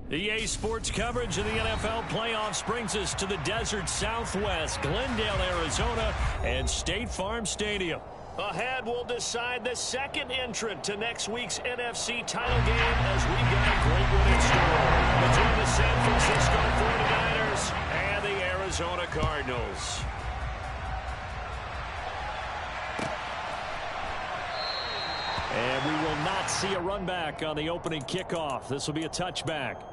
EA Sports coverage of the NFL playoffs brings us to the desert Southwest, Glendale, Arizona, and State Farm Stadium. Ahead, we'll decide the second entrant to next week's NFC title game as we've got a great one in store between the San Francisco 49ers and the Arizona Cardinals. And we will not see a run back on the opening kickoff. This will be a touchback.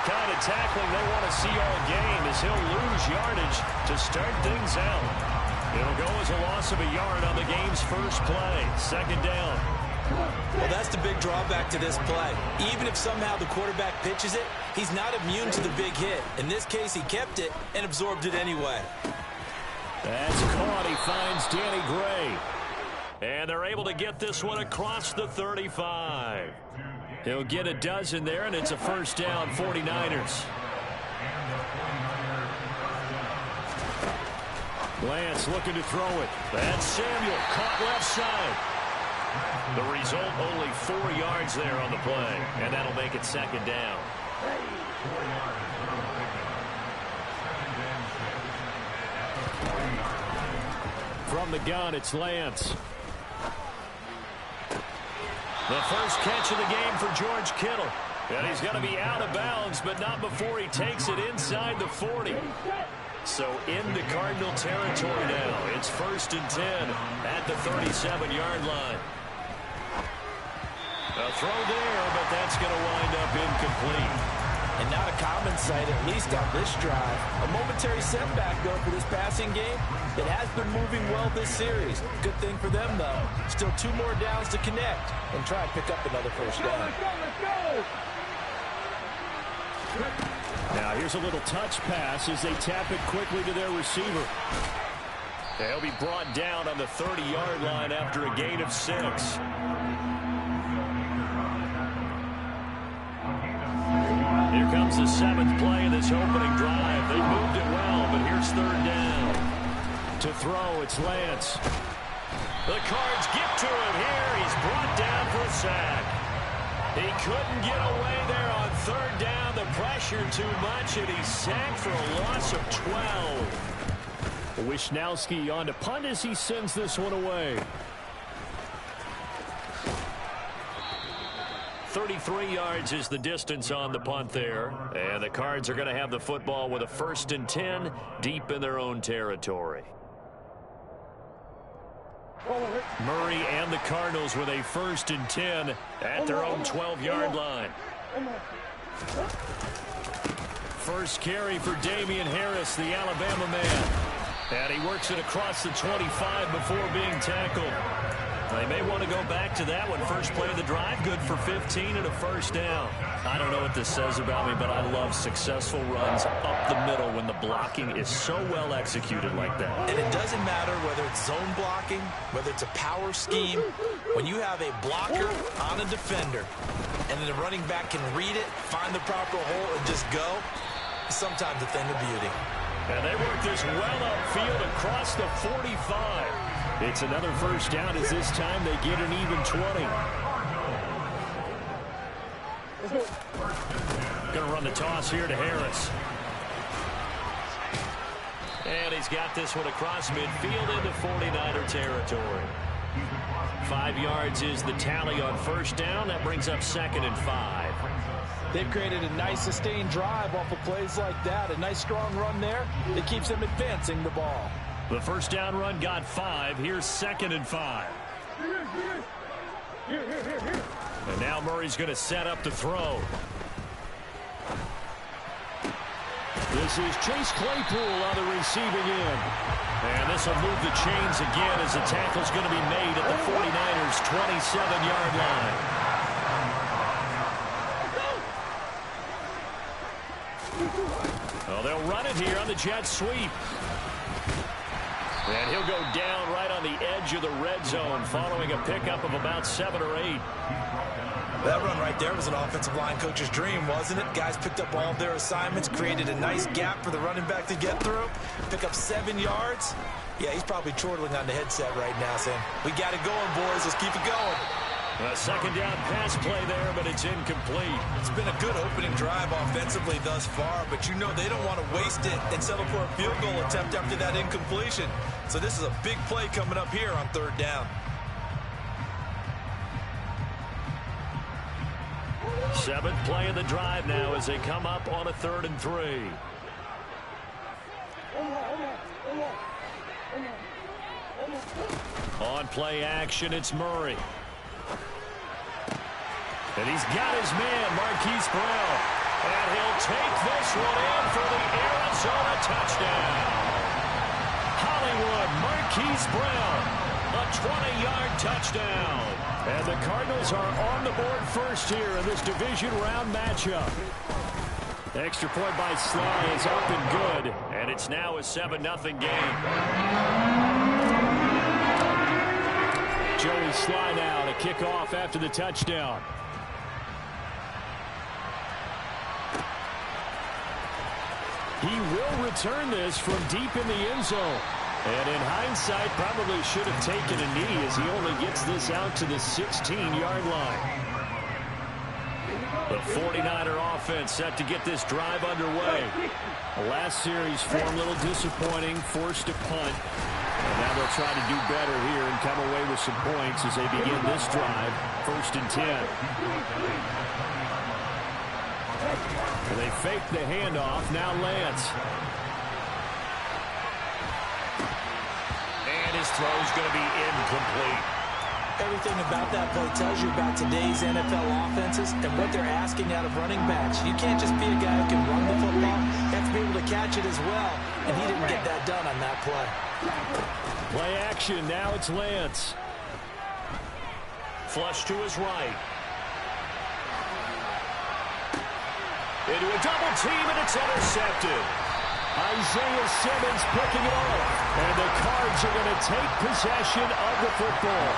kind of tackling they want to see all game as he'll lose yardage to start things out. It'll go as a loss of a yard on the game's first play. Second down. Well, that's the big drawback to this play. Even if somehow the quarterback pitches it, he's not immune to the big hit. In this case, he kept it and absorbed it anyway. That's caught. He finds Danny Gray. And they're able to get this one across the 35. He'll get a dozen there, and it's a first down, 49ers. Lance looking to throw it. That's Samuel, caught left side. The result, only 4 yards there on the play, and that'll make it second down. From the gun, it's Lance. The first catch of the game for George Kittle. And he's going to be out of bounds, but not before he takes it inside the 40. So into Cardinal territory now. It's 1st and 10 at the 37-yard line. A throw there, but that's going to wind up incomplete. And not a common sight, at least on this drive. A momentary setback, though, for this passing game. It has been moving well this series. Good thing for them, though. Still 2 more downs to connect and try and pick up another first down. Let's go! Now here's a little touch pass as they tap it quickly to their receiver. They'll be brought down on the 30-yard line after a gain of 6. Here comes the 7th play of this opening drive. They moved it well, but here's 3rd down. To throw, it's Lance. The Cards get to him here. He's brought down for a sack. He couldn't get away there on 3rd down. The pressure too much, and he's sacked for a loss of 12. Wishnowski on to punt as he sends this one away. 33 yards is the distance on the punt there. And the Cards are going to have the football with a 1st and 10 deep in their own territory. Murray and the Cardinals with a 1st and 10 at their own 12-yard line. First carry for Damian Harris, the Alabama man. And he works it across the 25 before being tackled. They may want to go back to that one. First play of the drive, good for 15 and a first down. I don't know what this says about me, but I love successful runs up the middle when the blocking is so well executed like that. And it doesn't matter whether it's zone blocking, whether it's a power scheme. When you have a blocker on a defender, and then the running back can read it, find the proper hole, and just go, it's sometimes a thing of beauty. And they work this well upfield across the 45. It's another first down as this time they get an even 20. Going to run the toss here to Harris. And he's got this one across midfield into 49er territory. 5 yards is the tally on first down. That brings up 2nd and 5. They've created a nice sustained drive off of plays like that. A nice strong run there that keeps them advancing the ball. The first down run got 5. Here's 2nd and 5. And now Murray's going to set up the throw. This is Chase Claypool on the receiving end. And this will move the chains again as the tackle's going to be made at the 49ers' 27-yard line. Well, they'll run it here on the jet sweep. And he'll go down right on the edge of the red zone following a pickup of about 7 or 8. That run right there was an offensive line coach's dream, wasn't it? Guys picked up all of their assignments, created a nice gap for the running back to get through, pick up 7 yards. Yeah, he's probably chortling on the headset right now saying, we got it going, boys. Let's keep it going. A second down pass play there, but it's incomplete. It's been a good opening drive offensively thus far, but you know they don't want to waste it and settle for a field goal attempt after that incompletion. So this is a big play coming up here on 3rd down. 7th play of the drive now as they come up on a 3rd and 3. On play action, it's Murray. And he's got his man, Marquise Brown. And he'll take this one in for the Arizona touchdown. Hollywood, Marquise Brown, a 20-yard touchdown. And the Cardinals are on the board first here in this division round matchup. Extra point by Sly is up and good, and it's now a 7-0 game. Joey Sly now to kick off after the touchdown. He will return this from deep in the end zone. And in hindsight, probably should have taken a knee as he only gets this out to the 16-yard line. The 49er offense set to get this drive underway. The last series form a little disappointing, forced a punt. And now they'll try to do better here and come away with some points as they begin this drive, 1st and 10. And they fake the handoff. Now Lance. And his throw's going to be incomplete. Everything about that play tells you about today's NFL offenses and what they're asking out of running backs. You can't just be a guy who can run the football. You have to be able to catch it as well. And he didn't get that done on that play. Play action. Now it's Lance. Flush to his right. Into a double team, and it's intercepted. Isaiah Simmons picking it off. And the Cards are going to take possession of the football.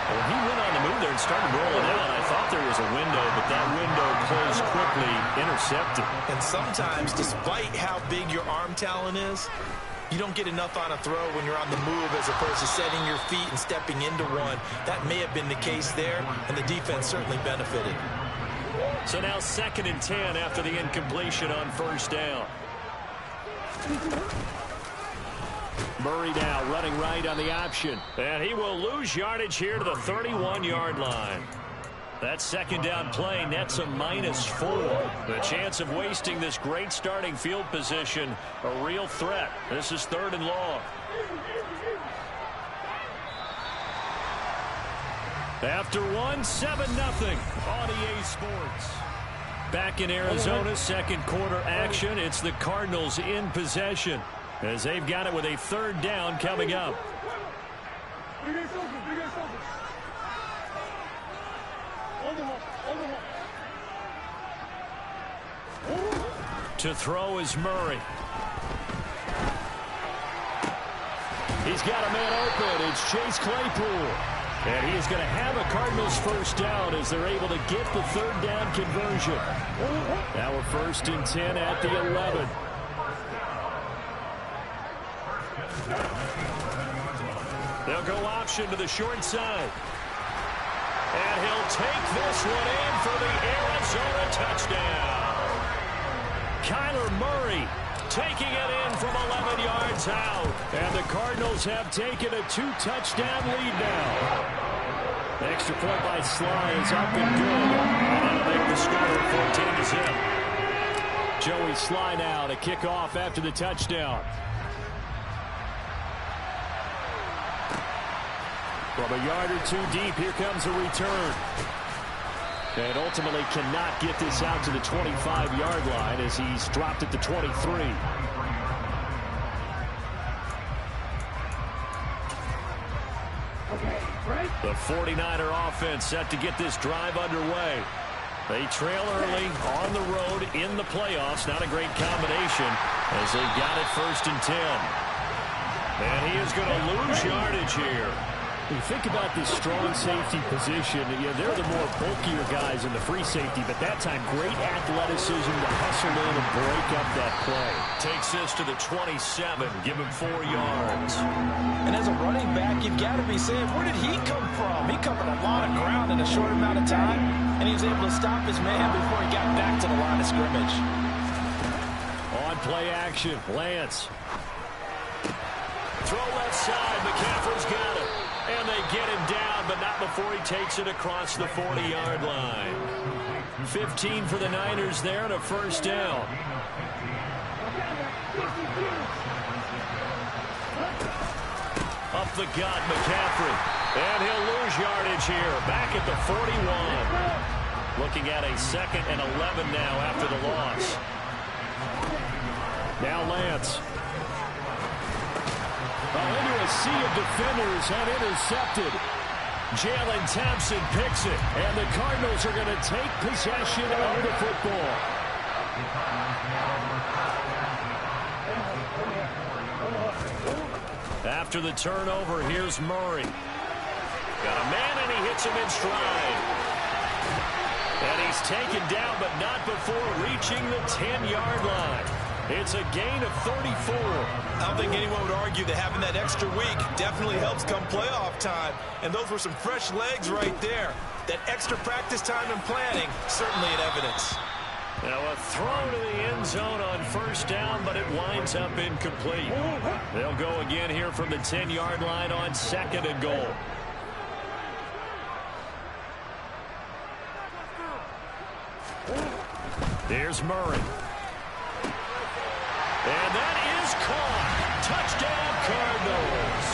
Well, he went on the move there and started rolling out. I thought there was a window, but that window closed quickly, intercepted. And sometimes, despite how big your arm talent is, you don't get enough on a throw when you're on the move as opposed to setting your feet and stepping into one. That may have been the case there, and the defense certainly benefited. So now 2nd and 10 after the incompletion on 1st down. Murray now running right on the option. And he will lose yardage here to the 31-yard line. That 2nd down play nets a -4. The chance of wasting this great starting field position, a real threat. This is 3rd and long. After 7-0 on EA Sports. Back in Arizona, 2nd quarter action. It's the Cardinals in possession as they've got it with a 3rd down coming up. To throw is Murray. He's got a man open. It's Chase Claypool. And he is going to have a Cardinals 1st down as they're able to get the 3rd down conversion. Now we're 1st and 10 at the 11. They'll go option to the short side. And he'll take this one in for the Arizona touchdown. Kyler Murray taking it in from 11 yards out. And the Cardinals have taken a 2-touchdown lead now. The extra point by Sly is up and good. And that'll make the score 14-0. Joey Sly now to kick off after the touchdown. From a yard or 2 deep, here comes a return. And ultimately cannot get this out to the 25-yard line as he's dropped at the 23. The 49er offense set to get this drive underway. They trail early on the road in the playoffs. Not a great combination as they've got it 1st and 10. And he is going to lose yardage here. You think about this strong safety position. Yeah, they're the more bulkier guys in the free safety, but that time great athleticism to hustle in and break up that play. Takes this to the 27. Give him 4 yards. And as a running back, you've got to be saying, where did he come from? He covered a lot of ground in a short amount of time, and he was able to stop his man before he got back to the line of scrimmage. On play action, Lance. Throw left side. McCaffrey's got it. And they get him down, but not before he takes it across the 40-yard line. 15 for the Niners there and a first down. Up the gut, McCaffrey. And he'll lose yardage here. Back at the 41. Looking at a 2nd and 11 now after the loss. Now Lance. Into a sea of defenders and intercepted. Jalen Thompson picks it. And the Cardinals are going to take possession of the football. After the turnover, here's Murray. Got a man, and he hits him in stride. And he's taken down, but not before reaching the 10-yard line. It's a gain of 34. I don't think anyone would argue that having that extra week definitely helps come playoff time. And those were some fresh legs right there. That extra practice time and planning, certainly in evidence. Now a throw to the end zone on first down, but it winds up incomplete. They'll go again here from the 10-yard line on 2nd and goal. Here's Murray. And that is caught. Touchdown, Cardinals.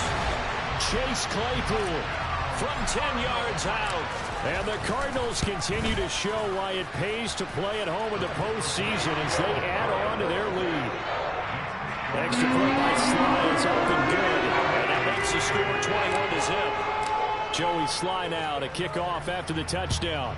Chase Claypool from 10 yards out. And the Cardinals continue to show why it pays to play at home in the postseason as they add on to their lead. Extra point by Sly is up and good. And that makes the score 21-0. Joey Sly now to kick off after the touchdown.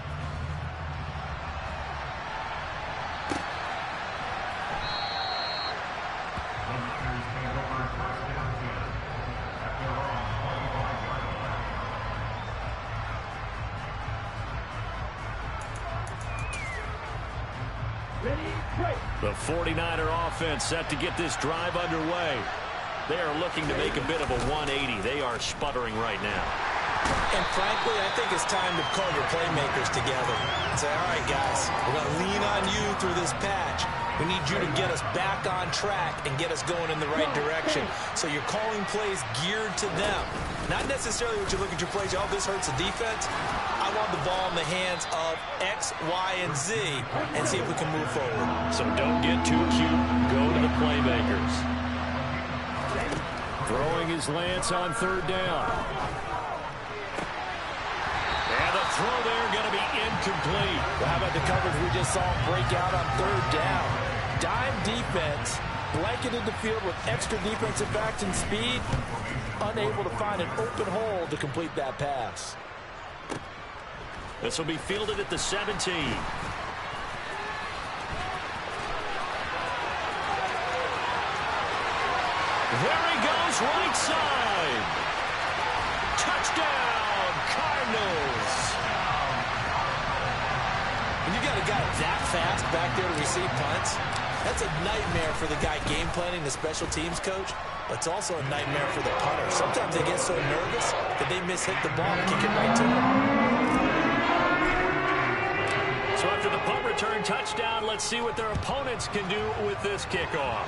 The 49er offense set to get this drive underway. They are looking to make a bit of a 180. They are sputtering right now. And frankly, I think it's time to call your playmakers together and say, all right, guys, we're going to lean on you through this patch. We need you to get us back on track and get us going in the right direction. So you're calling plays geared to them. Not necessarily what you look at your plays, oh, this hurts the defense. I want the ball in the hands of X, Y, and Z and see if we can move forward. So don't get too cute. Go to the playmakers. Throwing his Lance on 3rd down. And the throw there going to be incomplete. Well, how about the coverage we just saw break out on 3rd down? Dime defense, blanketed the field with extra defensive backs and speed, unable to find an open hole to complete that pass. This will be fielded at the 17. There he goes, right side. Touchdown, Cardinals. When you got a guy that fast back there to receive punts, that's a nightmare for the guy game planning, the special teams coach, but it's also a nightmare for the punter. Sometimes they get so nervous that they mishit the ball and kick it right to them. So after the punt return touchdown, let's see what their opponents can do with this kickoff.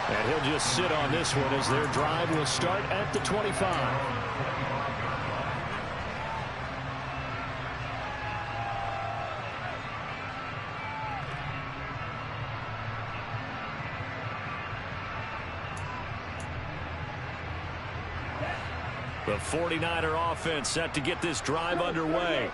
And he'll just sit on this one as their drive will start at the 25. The 49er offense set to get this drive underway.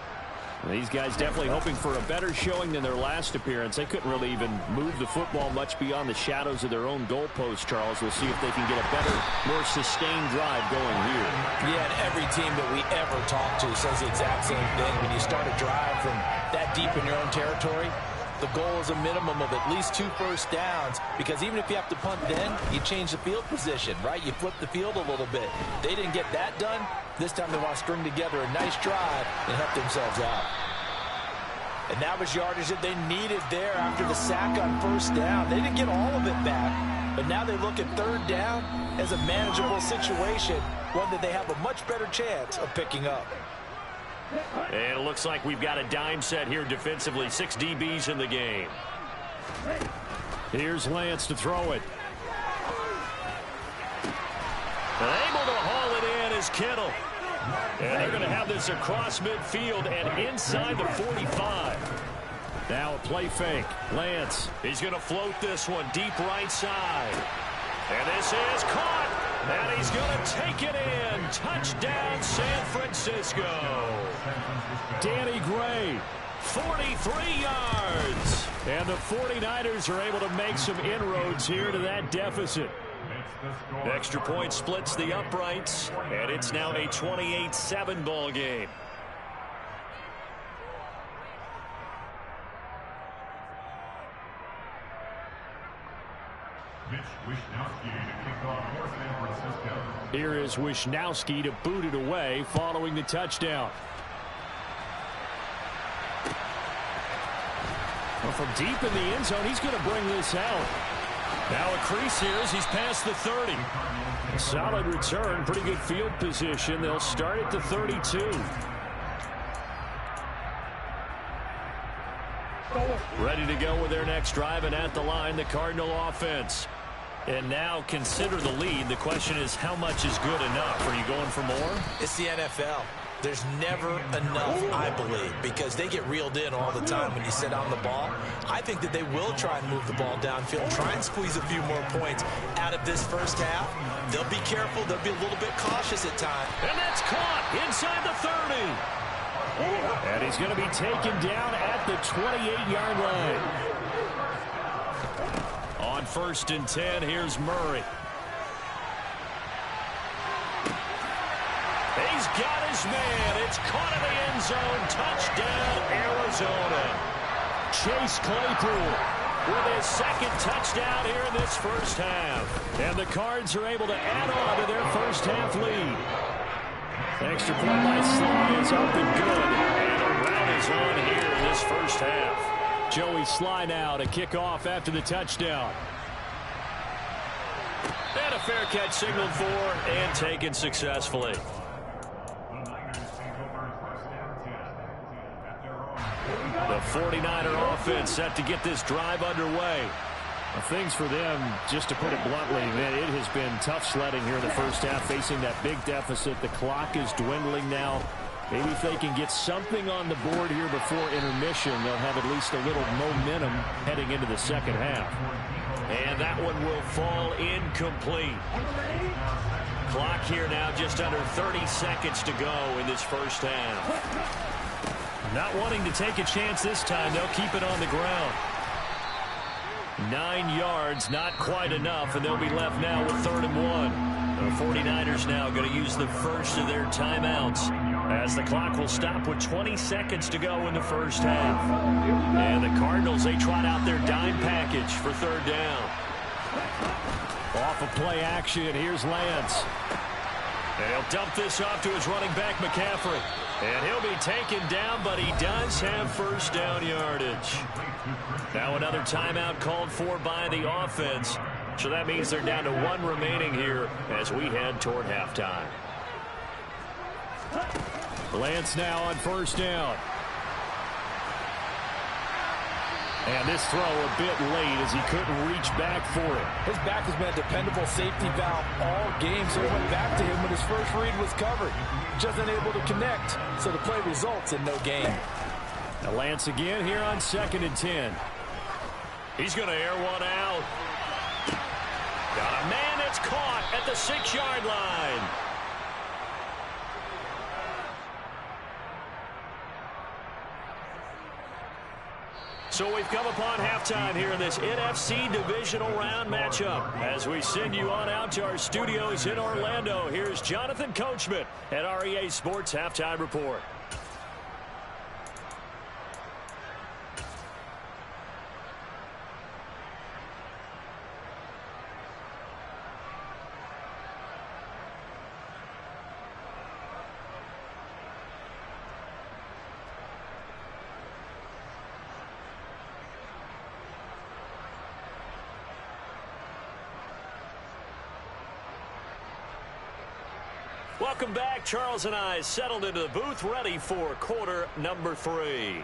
These guys definitely hoping for a better showing than their last appearance. They couldn't really even move the football much beyond the shadows of their own goalpost, Charles. We'll see if they can get a better, more sustained drive going here. Yeah, and every team that we ever talk to says the exact same thing. When you start a drive from that deep in your own territory, The goal is a minimum of at least 2 first downs, because even if you have to punt then, you change the field position, right? You flip the field a little bit. They didn't get that done. This time they want to string together a nice drive and help themselves out. And that was yardage that they needed there after the sack on first down. They didn't get all of it back, but now they look at third down as a manageable situation, one that they have a much better chance of picking up. And it looks like we've got a dime set here defensively. 6 DBs in the game. Here's Lance to throw it. Able to haul it in is Kittle. And they're going to have this across midfield and inside the 45. Now a play fake. Lance. He's going to float this one deep right side. And this is caught. And he's going to take it in. Touchdown, San Francisco. Danny Gray, 43 yards. And the 49ers are able to make some inroads here to that deficit. Extra point splits the uprights, and it's now a 28-7 ball game. Here is Wisnowski to boot it away following the touchdown. Well, from deep in the end zone, he's going to bring this out. Now a crease here as he's past the 30. A solid return, pretty good field position. They'll start at the 32. Ready to go with their next drive, and at the line, the Cardinal offense. And now consider the lead. The question is, how much is good enough? Are you going for more? It's the NFL. There's never enough, I believe, because they get reeled in all the time when you sit on the ball. I think that they will try and move the ball downfield, try and squeeze a few more points out of this first half. They'll be careful. They'll be a little bit cautious at times. And that's caught inside the 30. And he's going to be taken down at the 28-yard line. On 1st and 10, here's Murray. He's got his man. It's caught in the end zone. Touchdown, Arizona. Chase Claypool with his 2nd touchdown here in this first half. And the Cards are able to add on to their first half lead. Extra point by Sly is up and good. And a rout is on here in this first half. Joey Sly now to kick off after the touchdown. And a fair catch signaled for and taken successfully. The 49er offense set to get this drive underway. Things for them, just to put it bluntly, man, it has been tough sledding here in the first half, facing that big deficit. The clock is dwindling now. Maybe if they can get something on the board here before intermission, they'll have at least a little momentum heading into the second half. And that one will fall incomplete. Clock here now just under 30 seconds to go in this first half. Not wanting to take a chance this time, they'll keep it on the ground. 9 yards, not quite enough, and they'll be left now with 3rd and 1. The 49ers now going to use the first of their timeouts as the clock will stop with 20 seconds to go in the first half. And the Cardinals, they trot out their dime package for 3rd down. Off of play action, here's Lance. And he'll dump this off to his running back, McCaffrey. And he'll be taken down, but he does have first down yardage. Now another timeout called for by the offense. So that means they're down to 1 remaining here as we head toward halftime. Lance now on 1st down. And this throw a bit late as he couldn't reach back for it. His back has been a dependable safety valve all game, so it went back to him when his first read was covered. Just unable to connect, so the play results in no gain. Now Lance again here on 2nd and 10. He's going to air one out. Got a man that's caught at the 6-yard line. So we've come upon halftime here in this NFC divisional round matchup. As we send you on out to our studios in Orlando, here's Jonathan Coachman at REA Sports Halftime Report. Welcome back. Charles and I settled into the booth, ready for quarter number 3.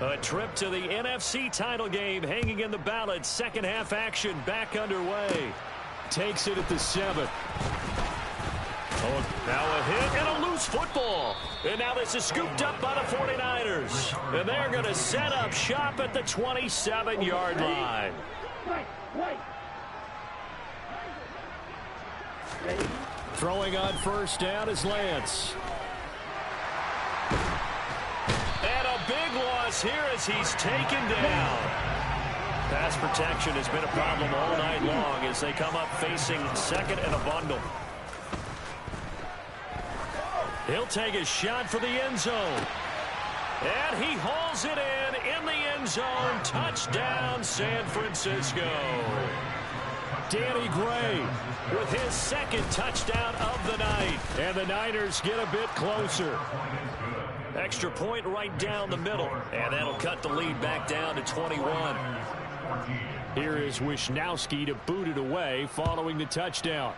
A trip to the NFC title game hanging in the balance. Second half action back underway. Takes it at the 7. Oh, now a hit and a loose football. And now this is scooped up by the 49ers. And they're going to set up shop at the 27-yard line. Throwing on first down is Lance. And a big loss here as he's taken down. Pass protection has been a problem all night long as they come up facing second and a bundle. He'll take a shot for the end zone. And he hauls it in the end zone. Touchdown, San Francisco. Danny Gray with his second touchdown of the night. And the Niners get a bit closer. Extra point right down the middle. And that'll cut the lead back down to 21. Here is Wisnowski to boot it away following the touchdown.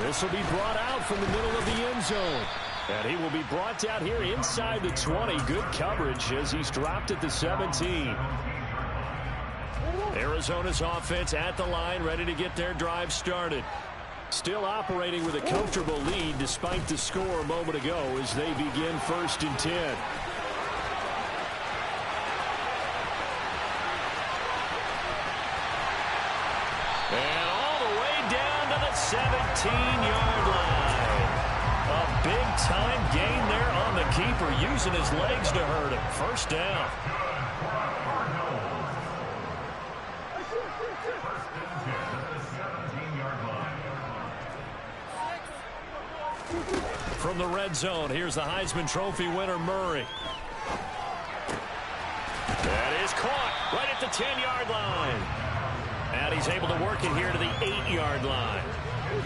This will be brought out from the middle of the end zone. And he will be brought down here inside the 20. Good coverage as he's dropped at the 17. Arizona's offense at the line, ready to get their drive started. Still operating with a comfortable lead despite the score a moment ago as they begin 1st and 10. And all the way down to the 17-yard line. A big-time gain there on the keeper, using his legs to hurt him. First down. From the red zone, here's the Heisman Trophy winner, Murray. That is caught right at the 10-yard line. And he's able to work it here to the 8-yard line.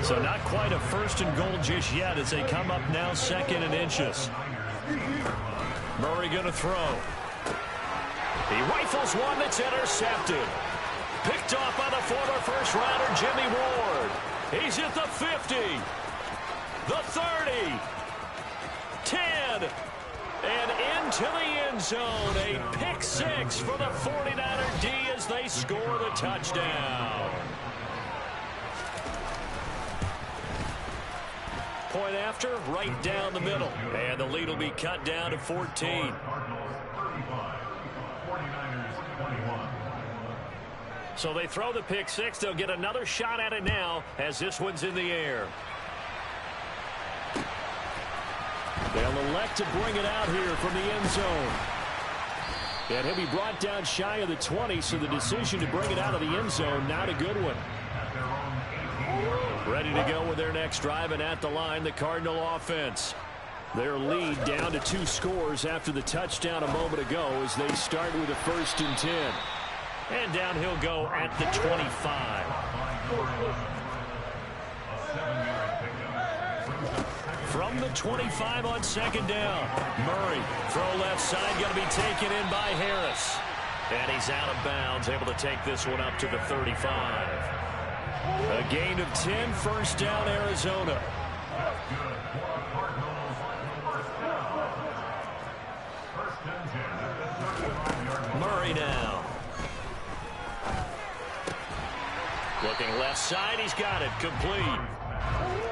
So not quite a 1st and goal just yet as they come up now 2nd and inches. Murray going to throw. He rifles one that's intercepted. Picked off by the former first-rounder Jimmy Ward. He's at the 50. The 30, 10, and into the end zone. A pick 6 for the 49er D as they score the touchdown. Point after, right down the middle. And the lead will be cut down to 14. So they throw the pick 6. They'll get another shot at it now as this one's in the air. They'll elect to bring it out here from the end zone. And he'll be brought down shy of the 20, so the decision to bring it out of the end zone, not a good one. Ready to go with their next drive, and at the line, the Cardinal offense. Their lead down to 2 scores after the touchdown a moment ago as they start with a 1st and 10. And down he'll go at the 25. From the 25 on 2nd down. Murray, throw left side, going to be taken in by Harris. And he's out of bounds, able to take this one up to the 35. A gain of 10, 1st down, Arizona. Murray now. Looking left side, he's got it, complete.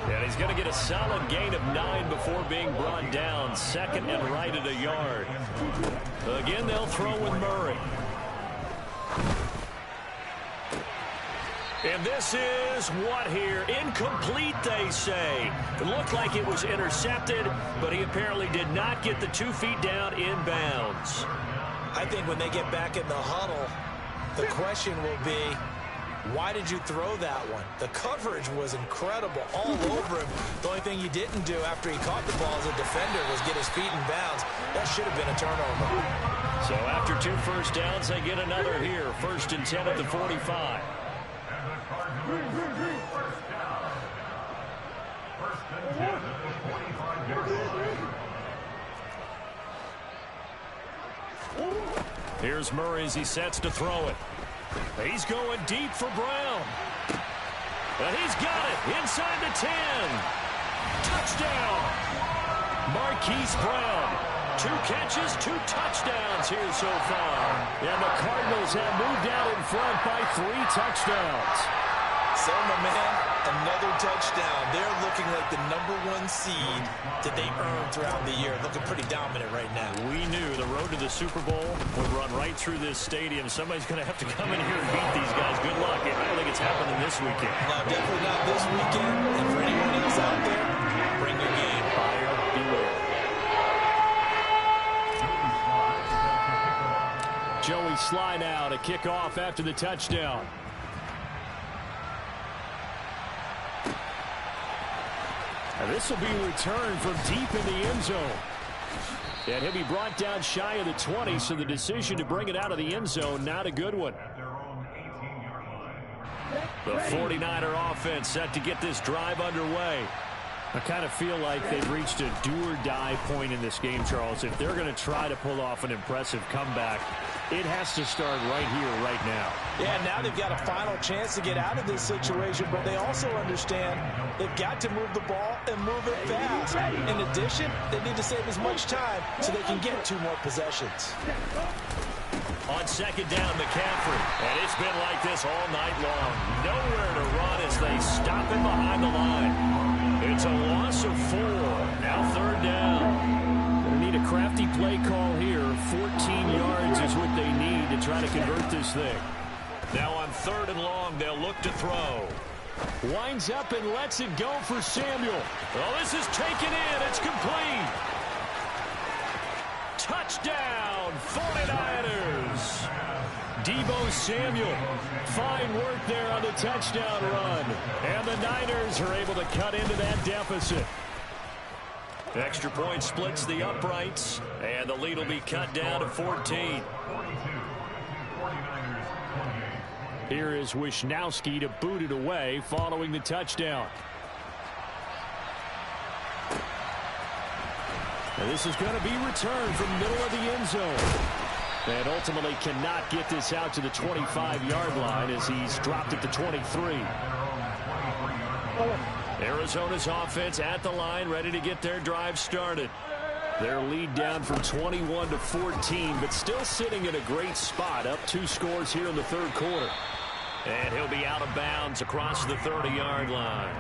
And he's going to get a solid gain of 9 before being brought down. 2nd and right at a yard. Again, they'll throw with Murray. And this is what here? Incomplete, they say. It looked like it was intercepted, but he apparently did not get the 2 feet down in bounds. I think when they get back in the huddle, the question will be, why did you throw that one? The coverage was incredible all over him. The only thing he didn't do after he caught the ball as a defender was get his feet in bounds. That should have been a turnover. So after 2 first downs, they get another here. 1st and 10 at the 45. Here's Murray as he sets to throw it. He's going deep for Brown. And he's got it inside the 10. Touchdown. Marquise Brown. 2 catches, 2 touchdowns here so far. And the Cardinals have moved out in front by 3 touchdowns. So, my man, another touchdown. They're looking like the #1 seed that they earned throughout the year. Looking pretty dominant right now. We knew the road to the Super Bowl would run right through this stadium. Somebody's going to have to come in here and beat these guys. Good luck. I don't think it's happening this weekend. No, definitely not this weekend. And for anyone else out there, bring your game. Buyer beware. Joey Sly now to kick off after the touchdown. And this will be returned from deep in the end zone. And he'll be brought down shy of the 20, so the decision to bring it out of the end zone, not a good one. The 49er offense set to get this drive underway. I kind of feel like they've reached a do-or-die point in this game, Charles. If they're going to try to pull off an impressive comeback, it has to start right here, right now. Yeah, now they've got a final chance to get out of this situation, but they also understand they've got to move the ball and move it fast. In addition, they need to save as much time so they can get 2 more possessions. On second down, McCaffrey. And it's been like this all night long. Nowhere to run as they stop him behind the line. It's a loss of 4. Now 3rd down. Going to need a crafty play call here. 14 yards is what they need to try to convert this thing. Now on 3rd and long, they'll look to throw. Winds up and lets it go for Samuel. Well, this is taken in. It's complete. Touchdown, 49ers. Deebo Samuel. Fine work there on the touchdown run. And the Niners are able to cut into that deficit. Extra point splits the uprights, and the lead will be cut down to 14. Here is Wisnowski to boot it away following the touchdown. And this is going to be returned from middle of the end zone. And ultimately cannot get this out to the 25-yard line as he's dropped at the 23. Arizona's offense at the line, ready to get their drive started. Their lead down from 21 to 14, but still sitting in a great spot, up 2 scores here in the 3rd quarter. And he'll be out of bounds across the 30-yard line.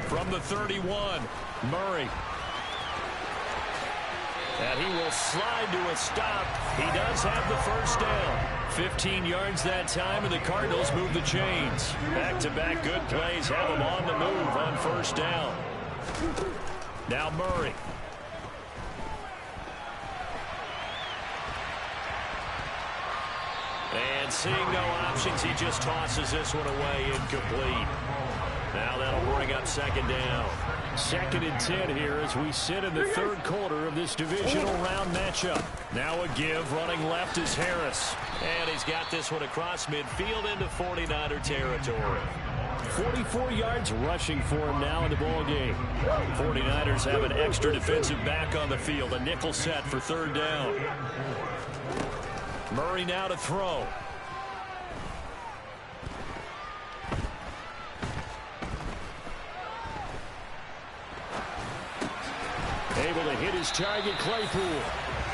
From the 31, Murray. And he will slide to a stop. He does have the 1st down. 15 yards that time, and the Cardinals move the chains. Back-to-back good plays have them on the move on 1st down. Now Murray. And seeing no options, he just tosses this one away incomplete. Now that'll bring up 2nd down. 2nd and 10 here as we sit in the 3rd quarter of this divisional round matchup. Now a give, running left is Harris. And he's got this one across midfield into 49er territory. 44 yards rushing for him now in the ball game. 49ers have an extra defensive back on the field. A nickel set for 3rd down. Murray now to throw. Able to hit his target, Claypool.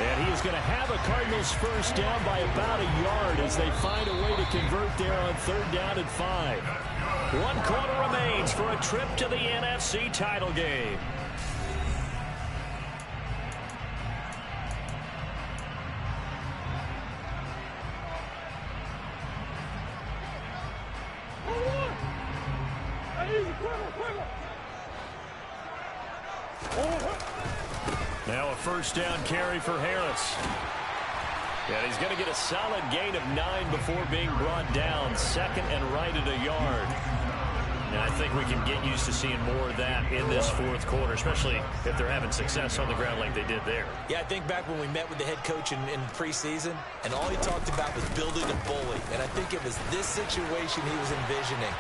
And he is going to have a Cardinals 1st down by about a yard as they find a way to convert there on 3rd down and 5. 1 quarter remains for a trip to the NFC title game. Now a 1st down carry for Harris. And he's going to get a solid gain of 9 before being brought down. 2nd and right at a yard. And I think we can get used to seeing more of that in this 4th quarter, especially if they're having success on the ground like they did there. Yeah, I think back when we met with the head coach in preseason, and all he talked about was building a bully. And I think it was this situation he was envisioning.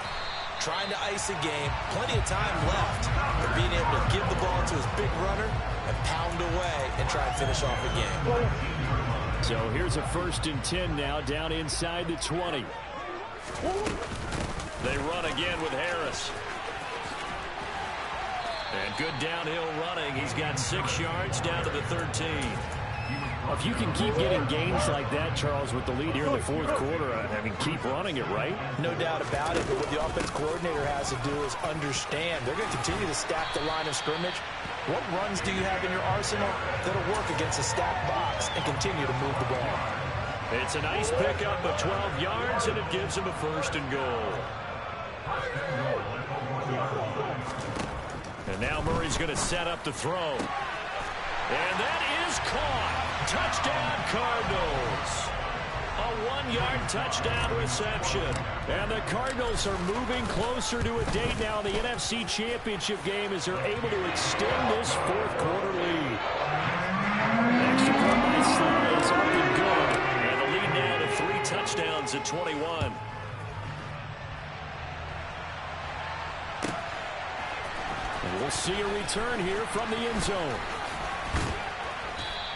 Trying to ice a game, plenty of time left, but being able to give the ball to his big runner and pound away and try and finish off the game. So here's a 1st and 10 now, down inside the 20. They run again with Harris. And good downhill running. He's got 6 yards down to the 13. If you can keep getting gains like that, Charles, with the lead here in the 4th quarter, I mean, keep running it, right? No doubt about it, but what the offense coordinator has to do is understand they're going to continue to stack the line of scrimmage. What runs do you have in your arsenal that'll work against a stacked box and continue to move the ball? It's a nice pickup of 12 yards, and it gives him a 1st and goal. And now Murray's going to set up the throw. And that is caught. Touchdown, Cardinals. A 1-yard touchdown reception. And the Cardinals are moving closer to a date now in the NFC Championship game as they're able to extend this 4th quarter lead. Extra point by Sly is up and good. And the lead now to 3 touchdowns at 21. And we'll see a return here from the end zone.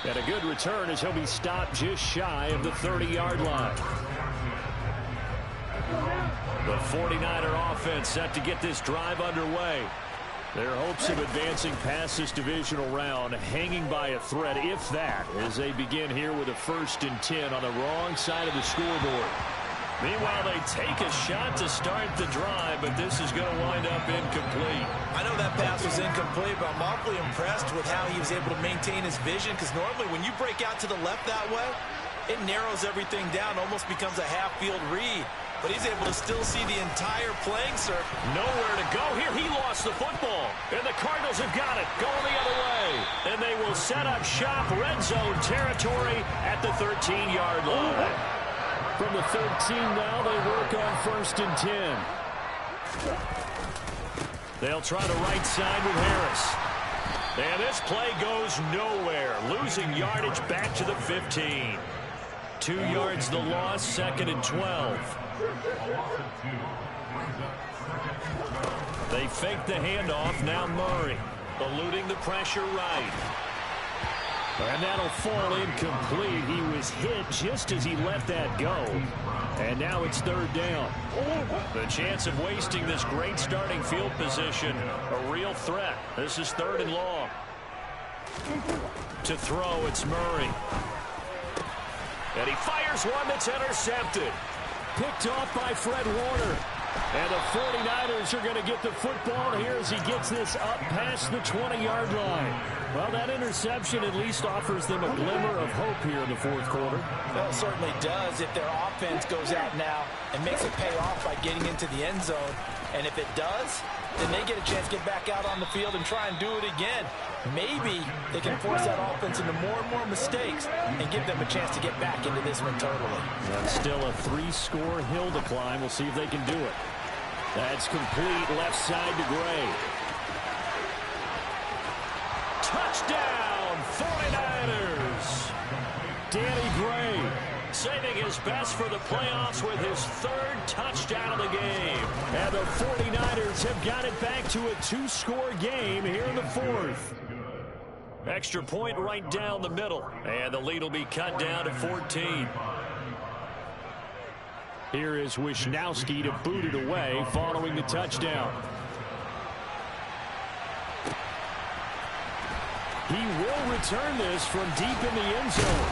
And a good return as he'll be stopped just shy of the 30-yard line. The 49er offense set to get this drive underway. Their hopes of advancing past this divisional round hanging by a thread, if that, as they begin here with a 1st and 10 on the wrong side of the scoreboard. Meanwhile, they take a shot to start the drive, but this is going to wind up incomplete. I know that pass was incomplete, but I'm awfully impressed with how he was able to maintain his vision, because normally when you break out to the left that way, it narrows everything down, almost becomes a half-field read. But he's able to still see the entire playing circle. Nowhere to go here. He lost the football. And the Cardinals have got it. Going the other way. And they will set up shop, red zone territory at the 13-yard line. From the 13 now, they work on 1st and 10. They'll try the right side with Harris. And this play goes nowhere. Losing yardage back to the 15. 2 yards the loss, 2nd and 12. They fake the handoff. Now Murray eluding the pressure right. And that'll fall incomplete. He was hit just as he let that go. And now it's 3rd down. The chance of wasting this great starting field position, a real threat. This is 3rd and long. To throw, it's Murray. And he fires one that's intercepted. Picked off by Fred Warner. And the 49ers are going to get the football here as he gets this up past the 20-yard line. Well, that interception at least offers them a glimmer of hope here in the 4th quarter. Well, it certainly does if their offense goes out now and makes it pay off by getting into the end zone. And if it does, then they get a chance to get back out on the field and try and do it again. Maybe they can force that offense into more and more mistakes and give them a chance to get back into this one totally. That's still a 3-score hill to climb. We'll see if they can do it. That's complete left side to Gray. Touchdown, 49ers! Danny Gray saving his best for the playoffs with his 3rd touchdown of the game. And the 49ers have got it back to a 2-score game here in the 4th. Extra point right down the middle. And the lead will be cut down to 14. Here is Wisnowski to boot it away following the touchdown. He will return this from deep in the end zone.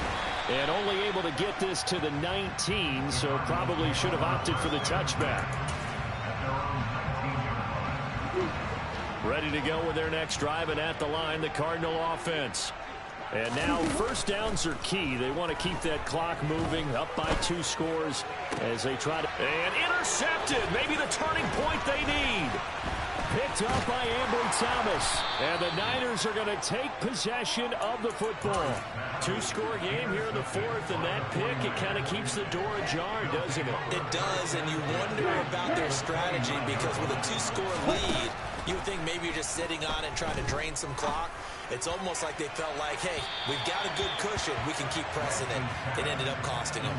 And only able to get this to the 19, so probably should have opted for the touchback. Ready to go with their next drive, and at the line, the Cardinal offense. And now 1st downs are key. They want to keep that clock moving up by 2 scores as they try to... And intercepted. Maybe the turning point they need. Picked up by Ambry Thomas. And the Niners are going to take possession of the football. 2-score game here in the 4th, and that pick, it kind of keeps the door ajar, doesn't it? It does, and you wonder about their strategy, because with a 2-score lead, you would think maybe you're just sitting on and trying to drain some clock. It's almost like they felt like, hey, we've got a good cushion. We can keep pressing it. It ended up costing them.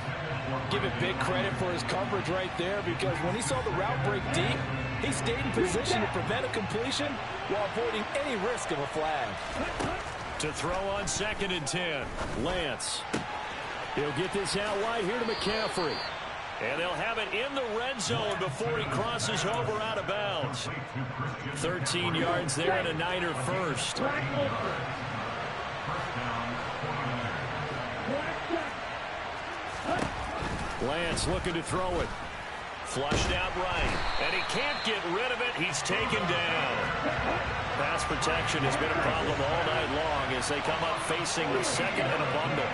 Give it big credit for his coverage right there, because when he saw the route break deep, he stayed in position to prevent a completion while avoiding any risk of a flag. To throw on 2nd and 10. Lance. He'll get this out wide here to McCaffrey. And they'll have it in the red zone before he crosses over out of bounds. 13 yards there and a Niner first. Lance looking to throw it. Flushed out right. And he can't get rid of it. He's taken down. Pass protection has been a problem all night long as they come up facing the second and a bundle.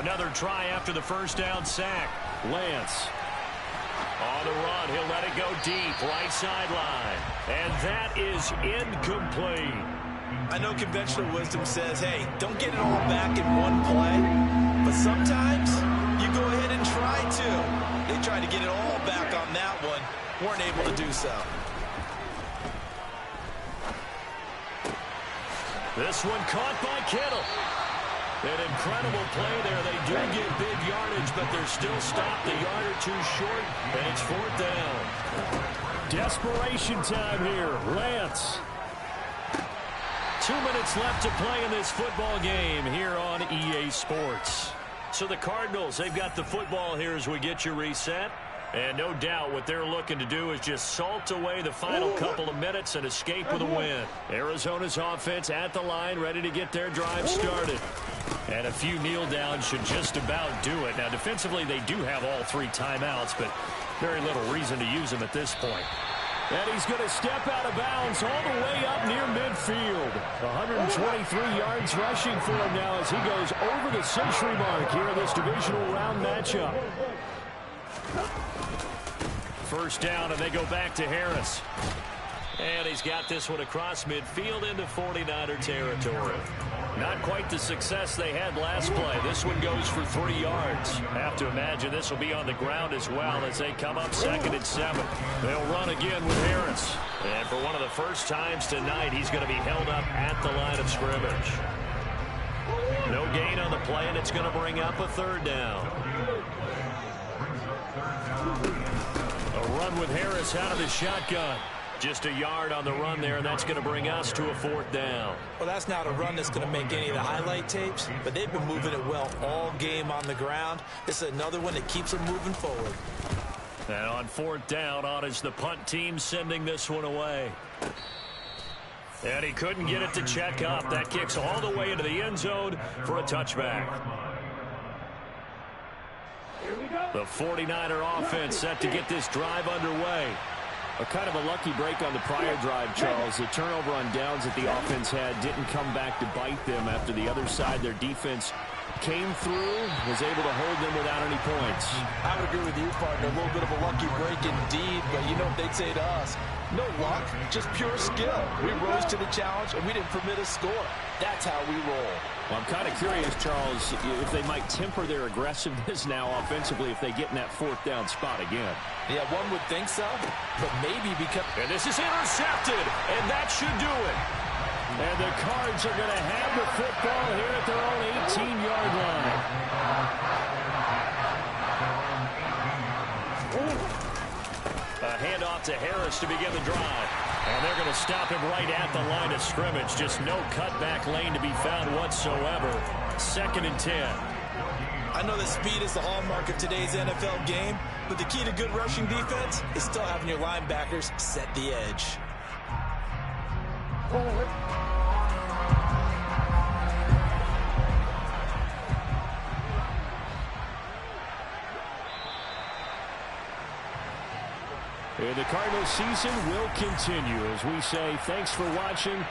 Another try after the first down sack. Lance. On the run, he'll let it go deep, right sideline. And that is incomplete. I know conventional wisdom says, hey, don't get it all back in one play. But sometimes you go ahead and try to. They tried to get it all back on that one. Weren't able to do so. This one caught by Kittle. An incredible play there. They do get big yardage, but they're still stopped a yard or two short, and it's 4th down. Desperation time here. Lance. 2 minutes left to play in this football game here on EA Sports. So the Cardinals, they've got the football here as we get you reset. And no doubt what they're looking to do is just salt away the final couple of minutes and escape with a win. Arizona's offense at the line, ready to get their drive started. And a few kneel downs should just about do it. Now, defensively, they do have all 3 timeouts, but very little reason to use them at this point. And he's going to step out of bounds all the way up near midfield. 123 yards rushing for him now as he goes over the century mark here in this divisional round matchup. First down, and they go back to Harris. And he's got this one across midfield into 49er territory. Not quite the success they had last play. This one goes for 3 yards. Have to imagine this will be on the ground as well as they come up 2nd and 7. They'll run again with Harris. And for one of the first times tonight, he's going to be held up at the line of scrimmage. No gain on the play, and it's going to bring up a 3rd down. A run with Harris out of the shotgun. Just a yard on the run there, and that's going to bring us to a 4th down. Well, that's not a run that's going to make any of the highlight tapes, but they've been moving it well all game on the ground. This is another one that keeps them moving forward. And on 4th down, on is the punt team sending this one away. And he couldn't get it to check up. That kicks all the way into the end zone for a touchback. The 49er offense set to get this drive underway. A kind of a lucky break on the prior drive, Charles. The turnover on downs that the offense had didn't come back to bite them after the other side. Their defense came through, was able to hold them without any points. I would agree with you, partner. A little bit of a lucky break indeed, but you know what they'd say to us? No luck, just pure skill. We rose to the challenge, and we didn't permit a score. That's how we roll. Well, I'm kind of curious, Charles, if they might temper their aggressiveness now offensively if they get in that 4th down spot again. Yeah, one would think so, but maybe because... And this is intercepted, and that should do it. And the Cards are going to have the football here at their own 18-yard line. A handoff to Harris to begin the drive. And they're going to stop him right at the line of scrimmage. Just no cutback lane to be found whatsoever. 2nd and 10. I know that speed is the hallmark of today's NFL game, but the key to good rushing defense is still having your linebackers set the edge. And the Cardinals season will continue as we say thanks for watching.